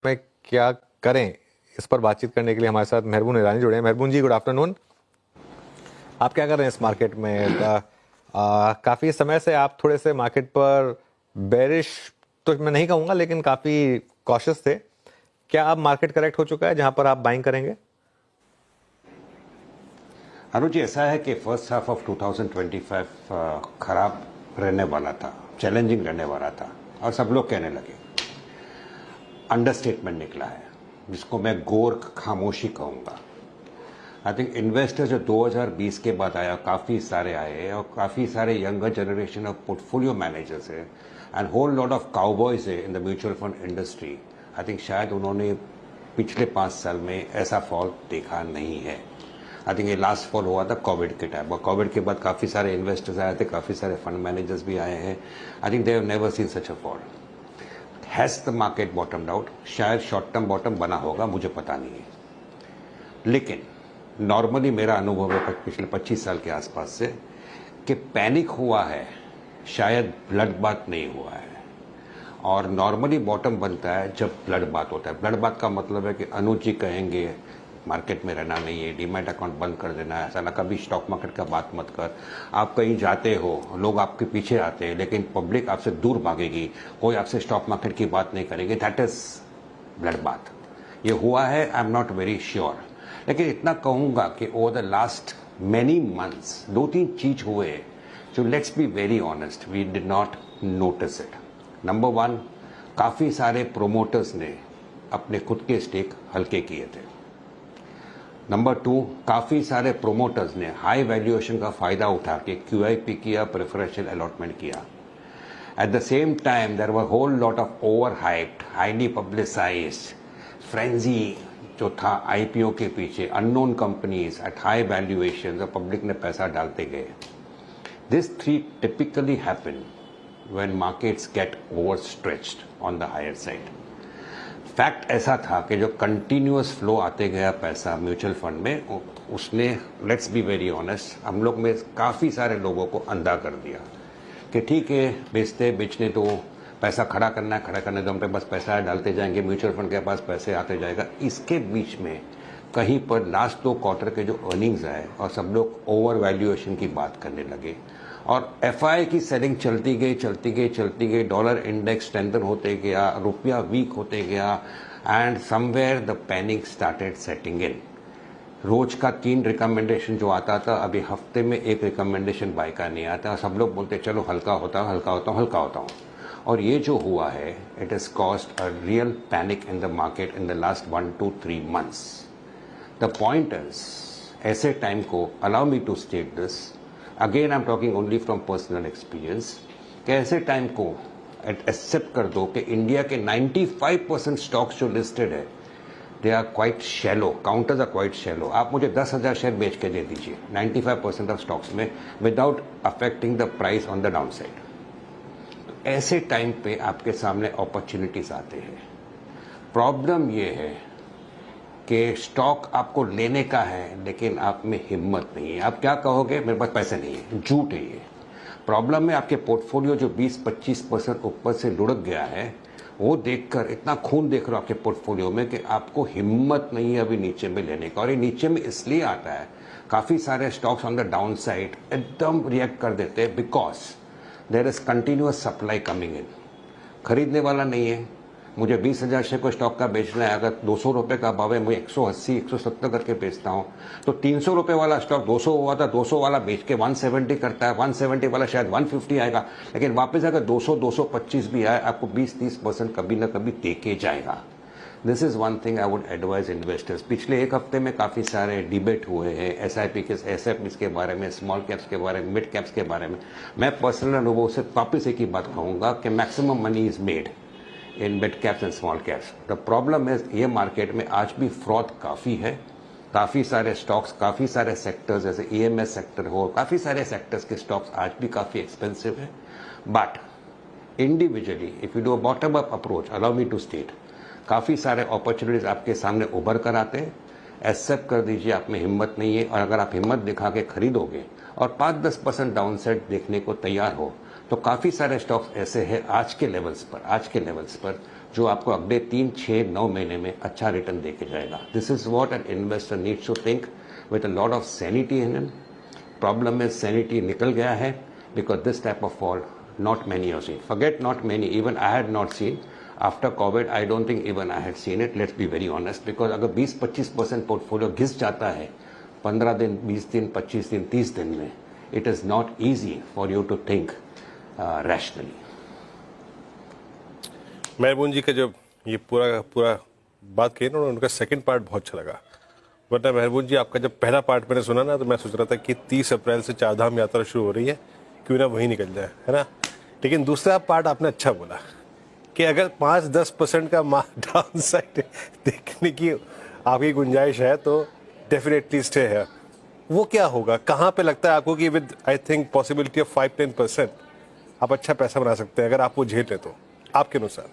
में क्या करें, इस पर बातचीत करने के लिए हमारे साथ मेहरबून ईरानी जुड़े हैं। मेहरबून जी, गुड आफ्टरनून। आप क्या कर रहे हैं इस मार्केट में? काफ़ी समय से आप थोड़े से मार्केट पर बेरिश तो मैं नहीं कहूँगा, लेकिन काफ़ी कॉशियस थे। क्या अब मार्केट करेक्ट हो चुका है जहां पर आप बाइंग करेंगे? अनुज जी, ऐसा है कि फर्स्ट हाफ ऑफ 2025 खराब रहने वाला था, चैलेंजिंग रहने वाला था और सब लोग कहने लगे। अंडरस्टेटमेंट निकला है, जिसको मैं घोर खामोशी कहूँगा। आई थिंक इन्वेस्टर्स जो 2020 के बाद आया, काफ़ी सारे आए और काफ़ी सारे younger generation of portfolio managers है and whole lot of cowboys है in the mutual fund industry. I think शायद उन्होंने पिछले 5 साल में ऐसा फॉल देखा नहीं है। आई थिंक ये लास्ट फॉल हुआ था कोविड के टाइम, और कोविड के बाद काफ़ी सारे इन्वेस्टर्स आए थे, काफ़ी सारे फंड मैनेजर्स भी आए हैं। I think they have never seen such a fall. Has the market बॉटम्ड out? शायद शॉर्ट टर्म बॉटम बना होगा, मुझे पता नहीं है, लेकिन नॉर्मली मेरा अनुभव है पिछले 25 साल के आसपास से कि पैनिक हुआ है, शायद ब्लड बाथ नहीं हुआ है। और नॉर्मली बॉटम बनता है जब ब्लड बाथ होता है। ब्लड बाथ का मतलब है कि अनुज जी कहेंगे मार्केट में रहना नहीं है, डीमैट अकाउंट बंद कर देना है, ऐसा ना, कभी स्टॉक मार्केट का बात मत कर। आप कहीं जाते हो, लोग आपके पीछे आते हैं, लेकिन पब्लिक आपसे दूर भागेगी, कोई आपसे स्टॉक मार्केट की बात नहीं करेगी। That is blood bath. ये हुआ है, I am not very sure, लेकिन इतना कहूंगा कि over the last many months 2-3 चीज हुए जो, let's be very honest, we did not notice it. Number 1, काफ़ी सारे प्रोमोटर्स ने अपने खुद के स्टेक हल्के किए थे। नंबर 2, काफ़ी सारे प्रोमोटर्स ने हाई वैल्यूएशन का फ़ायदा उठा के QIP किया, प्रेफरेंशियल अलॉटमेंट किया। At the same time there were whole lot of over hyped, highly publicised frenzy जो था IPO के पीछे, unknown companies at high valuation, public ने पैसा डालते गए। This 3 typically happen when markets get overstretched on the higher side. Fact ऐसा था कि जो कंटिन्यूअस फ्लो आते गया पैसा म्यूचुअल फंड में, उसने, लेट्स बी वेरी ऑनेस्ट, हम लोग में काफ़ी सारे लोगों को अंधा कर दिया कि ठीक है, बेचने तो, पैसा खड़ा करना है, खड़ा करने तो हम पे बस पैसा डालते जाएंगे, म्यूचुअल फंड के पास पैसे आते जाएगा। इसके बीच में कहीं पर लास्ट 2 क्वार्टर के जो अर्निंग्स आए और सब लोग ओवर वैल्यूएशन की बात करने लगे और FI की सेलिंग चलती गई, डॉलर इंडेक्स स्ट्रेंथन होते गया, रुपया वीक होते गया and somewhere the panic started setting in. रोज का 3 रिकमेंडेशन जो आता था, अभी हफ्ते में 1 रिकमेंडेशन बाय का नहीं आता। सब लोग बोलते चलो हल्का होता हूँ। और ये जो हुआ है, it is caused a real panic in the market in the last 1 to 3 months. The point is, ऐसे टाइम को, allow me to state this again, I am talking only from personal experience, कि ऐसे time को accept कर दो कि India के 95% stocks जो लिस्टेड है, they are quite shallow, counters are quite shallow. आप मुझे 10,000 शेयर बेच के दे दीजिए 95% ऑफ स्टॉक्स में, without affecting the price on the down side. ऐसे टाइम पे आपके सामने अपॉर्चुनिटीज आते हैं। प्रॉब्लम ये है कि स्टॉक आपको लेने का है, लेकिन आप में हिम्मत नहीं है। आप क्या कहोगे, मेरे पास पैसे नहीं है, झूठ है ये। प्रॉब्लम है आपके पोर्टफोलियो जो 20-25% ऊपर से लुढ़क गया है, वो देखकर इतना खून देख रहे हो आपके पोर्टफोलियो में कि आपको हिम्मत नहीं है अभी नीचे में लेने का। और ये नीचे में इसलिए आता है, काफ़ी सारे stocks on the down side एकदम रिएक्ट कर देते हैं because there is continuous supply coming in. खरीदने वाला नहीं है। मुझे 20,000 शेयर को स्टॉक का बेचना है, अगर 200 रुपये का भाव है, मुझे 180-170 करके बेचता हूँ, तो 300 रुपये वाला स्टॉक 200 हुआ था, 200 वाला बेच के 170 करता है, 170 वाला शायद 150 आएगा, लेकिन वापस अगर 200-225 भी आए, आपको 20-30% कभी ना कभी दे के जाएगा। This is one thing I would advise investors. पिछले 1 हफ्ते में काफ़ी सारे डिबेट हुए हैं SIP के बारे में, स्मॉल कैप्स के बारे में, मिड कैप्स के बारे में। मैं पर्सनल अनुभव से वापस एक ही बात कहूँगा कि maximum money is made in mid caps and small caps. The problem है, ये मार्केट में आज भी फ्रॉड काफ़ी है। काफ़ी सारे स्टॉक्स, काफ़ी सारे सेक्टर्स, जैसे EMS सेक्टर हो, काफ़ी सारे सेक्टर्स के स्टॉक्स आज भी काफ़ी एक्सपेंसिव है। But individually if you do a bottom up approach, allow me to state, काफ़ी सारे अपॉर्चुनिटीज आपके सामने उभर कर आते हैं। एक्सेप्ट कर दीजिए, आप में हिम्मत नहीं है, और अगर आप हिम्मत दिखा के खरीदोगे और 5-10% डाउन साइड देखने को तैयार हो, तो काफ़ी सारे स्टॉक्स ऐसे हैं आज के लेवल्स पर जो आपको अगले 3, 6, 9 महीने में अच्छा रिटर्न दे के जाएगा. This is what an investor needs to think with a lot of sanity in him. Problem में सैनिटी निकल गया है because this type of fall not many have seen. Forget not many, even I had not seen. After COVID, I don't think even I had seen it. Let's be very honest, because अगर 20-25% portfolio घिस जाता है 15 दिन, 20 दिन, 25 दिन, 30 दिन में, it is not easy for you to think rationally. मेहरबून जी का जब ये पूरा बात कही ना, उनका सेकंड पार्ट बहुत अच्छा लगा. वरना मेहरबून जी आपका जब पहला पार्ट मैंने सुना ना, तो मैं सोच रहा था कि 30 अप्रैल से चारधाम यात्रा शुरू हो रही है, क्यों ना वहीं निकल जाए, है ना. लेकिन दूसरा पार्ट आपने अच्छा बोला कि अगर 5-10% का डाउन साइड देखने की आपकी गुंजाइश है तो डेफिनेटली स्टे है. वो क्या होगा, कहाँ पे लगता है आपको कि with I think possibility of 5-10% आप अच्छा पैसा बना सकते हैं अगर आप वो झेल लें तो, आपके अनुसार?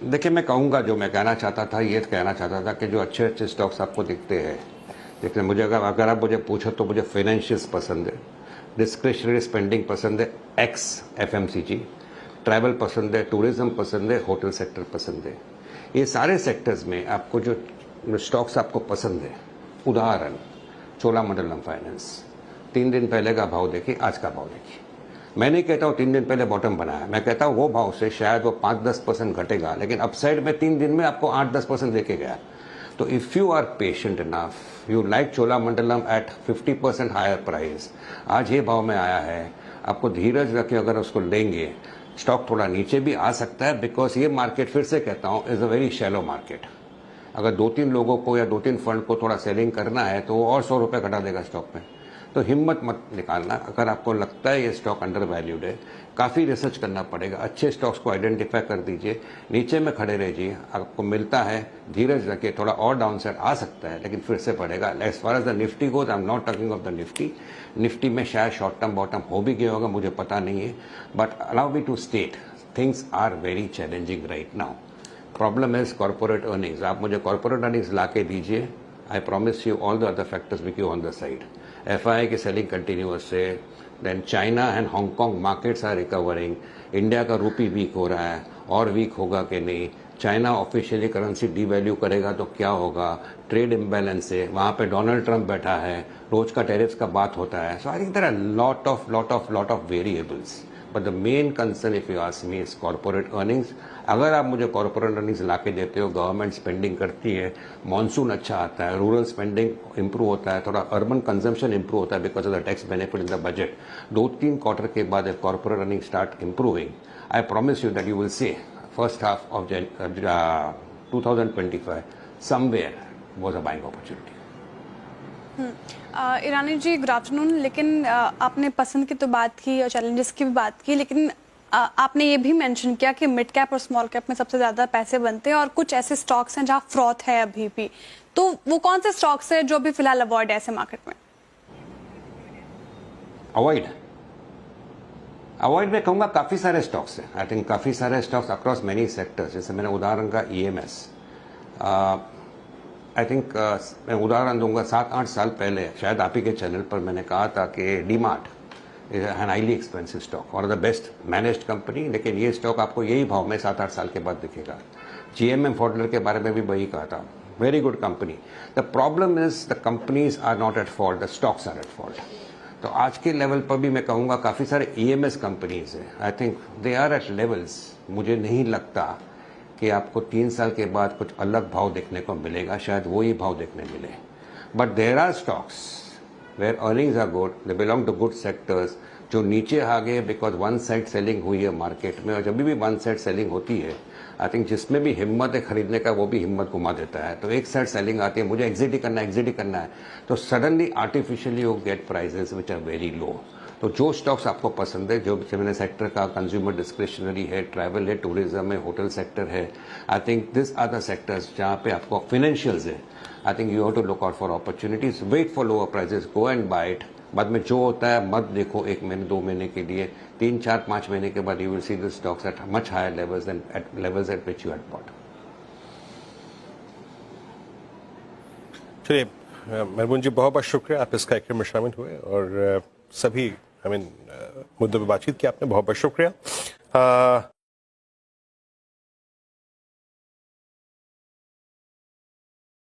देखिए, मैं कहूँगा, जो मैं कहना चाहता था, ये कहना चाहता था कि जो अच्छे अच्छे स्टॉक्स आपको दिखते हैं, देखिए मुझे अगर आप मुझे पूछो तो मुझे फाइनेंशियल्स पसंद है, डिस्क्रिशनरी स्पेंडिंग पसंद है, एक्स FMCG, ट्रैवल पसंद है, टूरिज्म पसंद है, होटल सेक्टर पसंद है. ये सारे सेक्टर्स में आपको जो स्टॉक्स आपको पसंद है, उदाहरण चोलामंडलम फाइनेंस, 3 दिन पहले का भाव देखिए, आज का भाव देखिए. मैं नहीं कहता हूँ 3 दिन पहले बॉटम बनाया, मैं कहता हूँ वो भाव से शायद वो 5-10% घटेगा, लेकिन अपसाइड में 3 दिन में आपको 8-10% देके गया. तो if you are patient enough, you like Cholamandalam at 50% higher price, आज ये भाव में आया है, आपको धीरज रखे अगर उसको लेंगे, स्टॉक थोड़ा नीचे भी आ सकता है, बिकॉज ये मार्केट, फिर से कहता हूँ, is a very shallow market. अगर 2-3 लोगों को या 2-3 फंड को थोड़ा सेलिंग करना है तो वो और 100 रुपये घटा देगा स्टॉक में. तो हिम्मत मत निकालना. अगर आपको लगता है ये स्टॉक अंडर वैल्यूड है, काफ़ी रिसर्च करना पड़ेगा, अच्छे स्टॉक्स को आइडेंटिफाई कर दीजिए, नीचे में खड़े रहिए, आपको मिलता है, धीरज रखिए, थोड़ा और डाउन साइड आ सकता है, लेकिन फिर से पड़ेगा. As far as the Nifty goes, I am not talking of the Nifty. Nifty में शायद शॉर्ट टर्म बॉटम हो भी गया होगा, मुझे पता नहीं है, but allow me to state things are very challenging right now. Problem is corporate earnings. आप मुझे कॉर्पोरेट अर्निंग्स ला के दीजिए, I promise you all the other factors will give on the side. FII की सेलिंग कंटिन्यूअस है, then China and Hong Kong markets are recovering. India का rupee week हो रहा है, और वीक होगा कि नहीं. चाइना ऑफिशियली करेंसी डीवैल्यू करेगा तो क्या होगा. ट्रेड इम्बैलेंस है, वहाँ पे डोनाल्ड ट्रंप बैठा है, रोज का टैरिफ्स का बात होता है. So I think there are lot of variables, but the main concern if you ask me is corporate earnings. अगर आप मुझे कॉर्पोरेट अर्निंग्स ला के देते हो, गवर्नमेंट स्पेंडिंग करती है, मॉनसून अच्छा आता है, रूरल स्पेंडिंग इंप्रूव होता है, थोड़ा अर्बन कंजम्पशन इंप्रूव होता है because of the tax benefit in the budget, 2-3 quarter के बाद if corporate earning start improving, I promise you that you will see first half of 2025 somewhere was a buying opportunity. Irani ji, good afternoon. लेकिन आपने पसंद की तो बात की और चैलेंजेस की भी बात की, लेकिन आपने ये भी मेंशन किया कि मिड कैप और स्मॉल कैप में सबसे ज़्यादा पैसे बनते हैं और कुछ ऐसे स्टॉक्स हैं जहाँ फ्रॉथ है अभी भी. तो वो कौन से स्टॉक्स हैं जो भी फिलहाल अवॉइड है ऐसे मार्केट में? अवॉइड मैं कहूँगा काफ़ी सारे स्टॉक्स हैं. आई थिंक काफ़ी सारे स्टॉक्स अक्रॉस मेनी सेक्टर्स. जैसे मैंने उदाहरण का EMS, आई थिंक मैं उदाहरण दूंगा, 7-8 साल पहले शायद आप ही के चैनल पर मैंने कहा था कि DMart is an highly expensive stock और द बेस्ट मैनेज्ड कंपनी, लेकिन ये स्टॉक आपको यही भाव में 7-8 साल के बाद दिखेगा. GMM फॉडलर के बारे में भी वही कहा था, very good company. The problem is the companies are not at fault, the stocks are at fault. तो आज के लेवल पर भी मैं कहूँगा काफ़ी सारे EMS कंपनीज हैं, I think they are at levels. मुझे नहीं लगता कि आपको 3 साल के बाद कुछ अलग भाव देखने को मिलेगा, शायद वही भाव देखने मिले. But there are stocks where earnings are good, they belong to good sectors, जो नीचे आ गए बिकॉज वन साइड सेलिंग हुई है मार्केट में. और जब भी वन साइड सेलिंग होती है, आई थिंक जिसमें भी हिम्मत है खरीदने का, वो भी हिम्मत घुमा देता है. तो एक साइड सेलिंग आती है, मुझे एग्जिट ही करना है, तो suddenly artificially you get prices which are very low. तो जो स्टॉक्स आपको पसंद है, जो मैंने सेक्टर का, कंज्यूमर डिस्क्रिशनरी है, ट्रैवल है, टूरिज्म है, होटल सेक्टर है, I think this are the sectors जहाँ पे आपको फाइनेंशियल्स है. I think you have to look out for opportunities, wait for lower prices, go and buy it. बाद में जो होता है मत देखो 1 महीने 2 महीने के लिए, 3, 4, 5 महीने के बाद you will see the stocks at much higher levels than at levels at which you had bought. चलिए मेहरबून जी, बहुत बहुत शुक्रिया, आप इस कार्यक्रम में शामिल हुए और सभी मुद्दों पर बातचीत की आपने, बहुत बहुत शुक्रिया.